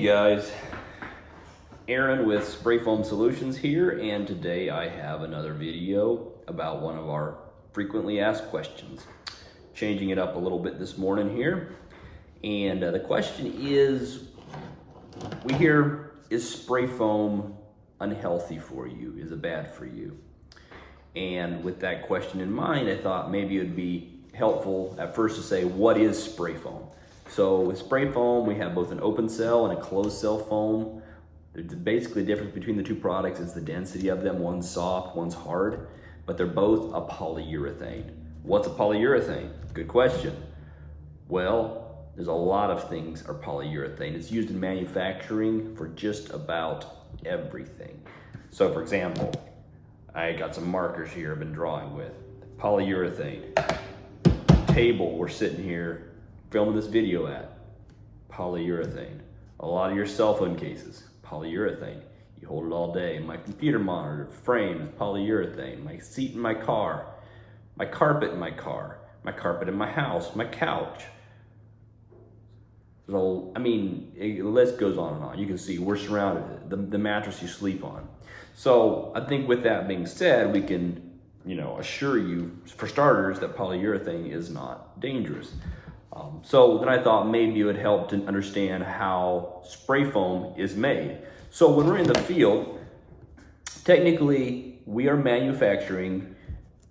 Hey guys, Aaron with Spray Foam Solutions here, and today I have another video about one of our frequently asked questions. Changing it up a little bit this morning here, and the question is, we hear, is spray foam unhealthy for you? Is it bad for you? And with that question in mind, I thought maybe it would be helpful at first to say, what is spray foam? So with spray foam, we have both an open cell and a closed cell foam. Basically, the difference between the two products is the density of them. One's soft, one's hard, but they're both a polyurethane. What's a polyurethane? Good question. Well, there's a lot of things are polyurethane. It's used in manufacturing for just about everything. So for example, I got some markers here I've been drawing with. Polyurethane. Table we're sitting here filming this video at, polyurethane. A lot of your cell phone cases, polyurethane. You hold it all day. My computer monitor frame is polyurethane. My seat in my car, my carpet in my car, my carpet in my house, my couch. So, the list goes on and on. You can see we're surrounded, the mattress you sleep on. So I think with that being said, we can, assure you, for starters, that polyurethane is not dangerous. So then I thought maybe it would help to understand how spray foam is made. So when we're in the field, technically we are manufacturing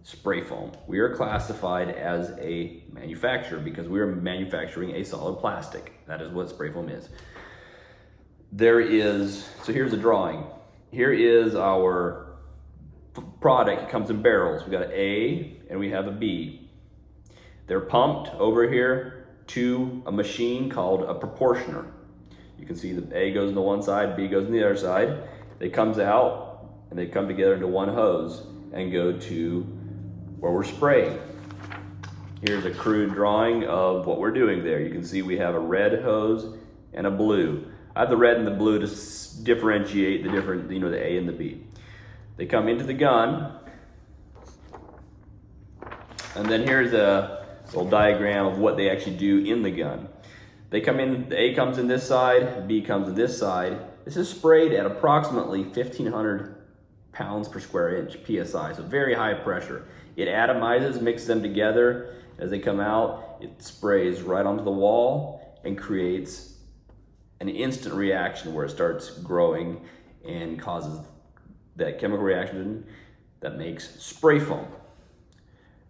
spray foam. We are classified as a manufacturer because we are manufacturing a solid plastic. That is what spray foam is. So here's a drawing. Here is our product. It comes in barrels. We got an A and we have a B. They're pumped over here to a machine called a proportioner. You can see the A goes on the one side, B goes on the other side. They comes out and they come together into one hose and go to where we're spraying. Here's a crude drawing of what we're doing there. You can see we have a red hose and a blue. I have the red and the blue to differentiate the different, the A and the B. They come into the gun, and then here's a little diagram of what they actually do in the gun. They come in, the A comes in this side, B comes in this side. This is sprayed at approximately 1,500 pounds per square inch PSI, so very high pressure. It atomizes, mixes them together. As they come out, it sprays right onto the wall and creates an instant reaction where it starts growing and causes that chemical reaction that makes spray foam.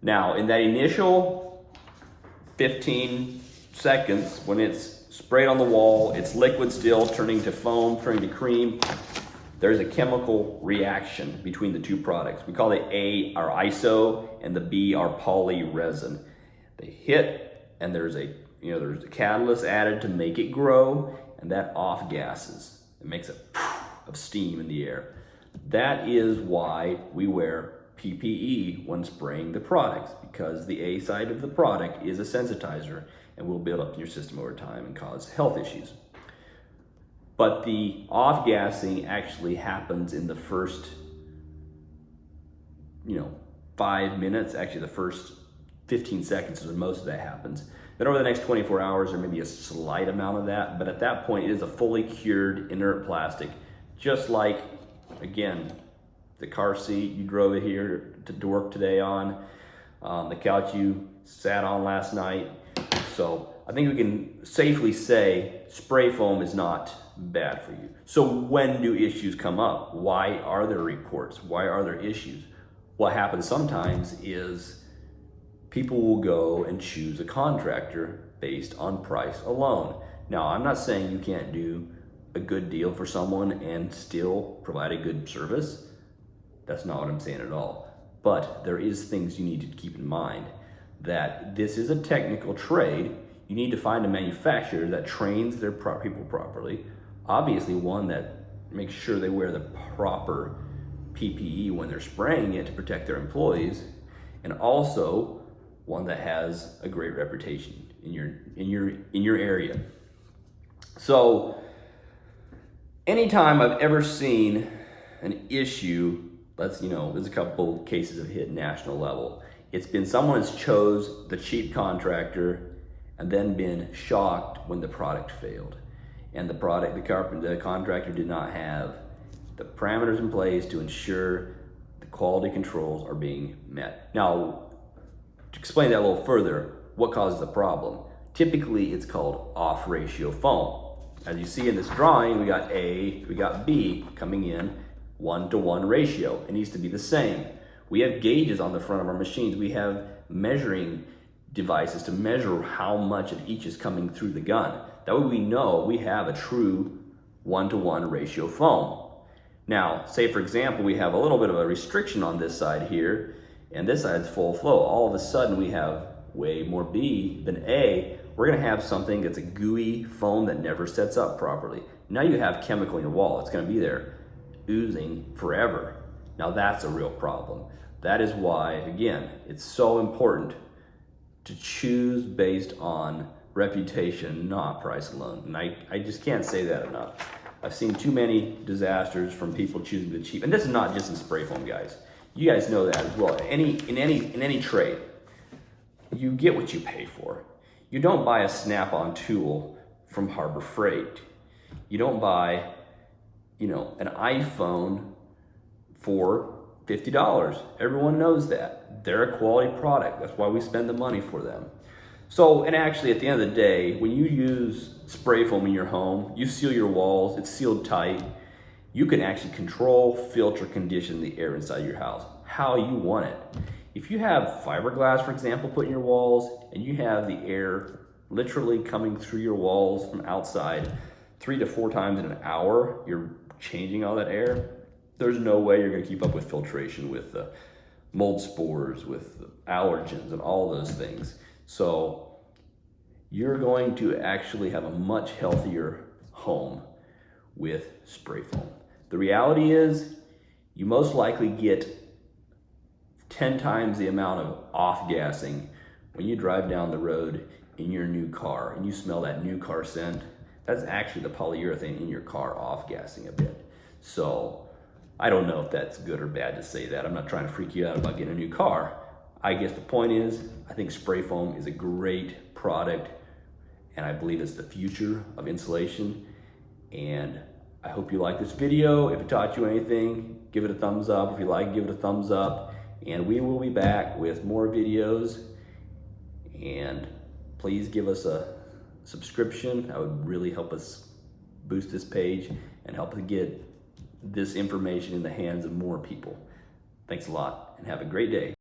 Now, in that initial 15 seconds, when it's sprayed on the wall, it's liquid still, turning to foam, turning to cream, there's a chemical reaction between the two products. We call it A, our iso, and the B, our poly resin. They hit, and there's a catalyst added to make it grow, and that off gases. It makes a of steam in the air. That is why we wear PPE when spraying the products, because the A side of the product is a sensitizer and will build up in your system over time and cause health issues. But the off-gassing actually happens in the first, 5 minutes. Actually, the first 15 seconds is when most of that happens. Then over the next 24 hours, there may be a slight amount of that, but at that point, it is a fully cured inert plastic, just like, again, the car seat you drove it here to work today on, the couch you sat on last night. So I think we can safely say spray foam is not bad for you. So when do issues come up? Why are there reports? Why are there issues? What happens sometimes is people will go and choose a contractor based on price alone. Now, I'm not saying you can't do a good deal for someone and still provide a good service. That's not what I'm saying at all. But there is things you need to keep in mind, that this is a technical trade. You need to find a manufacturer that trains their people properly. Obviously one that makes sure they wear the proper PPE when they're spraying it to protect their employees, and also one that has a great reputation in your area. So anytime I've ever seen an issue, there's a couple cases have hit national level. It's been someone has chose the cheap contractor and then been shocked when the product failed. and the contractor did not have the parameters in place to ensure the quality controls are being met. Now, to explain that a little further, what causes the problem? Typically, it's called off ratio foam. As you see in this drawing, we got A, we got B coming in 1-to-1 ratio. It needs to be the same. We have gauges on the front of our machines. We have measuring devices to measure how much of each is coming through the gun. That way we know we have a true 1-to-1 ratio foam. Now, say for example, we have a little bit of a restriction on this side here, and this side's full flow. All of a sudden we have way more B than A. We're gonna have something that's a gooey foam that never sets up properly. Now you have chemical in your wall. It's gonna be there oozing forever. Now that's a real problem. That is why, again, it's so important to choose based on reputation, not price alone. And I just can't say that enough. I've seen too many disasters from people choosing the cheap. And this is not just in spray foam, guys. You guys know that as well. In any trade, you get what you pay for. You don't buy a snap-on tool from Harbor Freight. You don't buy, an iPhone for $50. Everyone knows that. They're a quality product. That's why we spend the money for them. So, and actually at the end of the day, when you use spray foam in your home, you seal your walls, it's sealed tight. You can actually control, filter, condition the air inside your house how you want it. If you have fiberglass, for example, put in your walls, and you have the air literally coming through your walls from outside 3 to 4 times in an hour, you're changing all that air, there's no way you're gonna keep up with filtration, with the mold spores, with the allergens and all those things. So you're going to actually have a much healthier home with spray foam. The reality is you most likely get 10 times the amount of off-gassing when you drive down the road in your new car and you smell that new car scent. That's actually the polyurethane in your car off-gassing a bit. So I don't know if that's good or bad to say that. I'm not trying to freak you out about getting a new car. I guess the point is, I think spray foam is a great product, and I believe it's the future of insulation. And I hope you like this video. If it taught you anything, give it a thumbs up. If you like, give it a thumbs up. And we will be back with more videos. And please give us a subscription. That would really help us boost this page and help us get this information in the hands of more people. Thanks a lot and have a great day.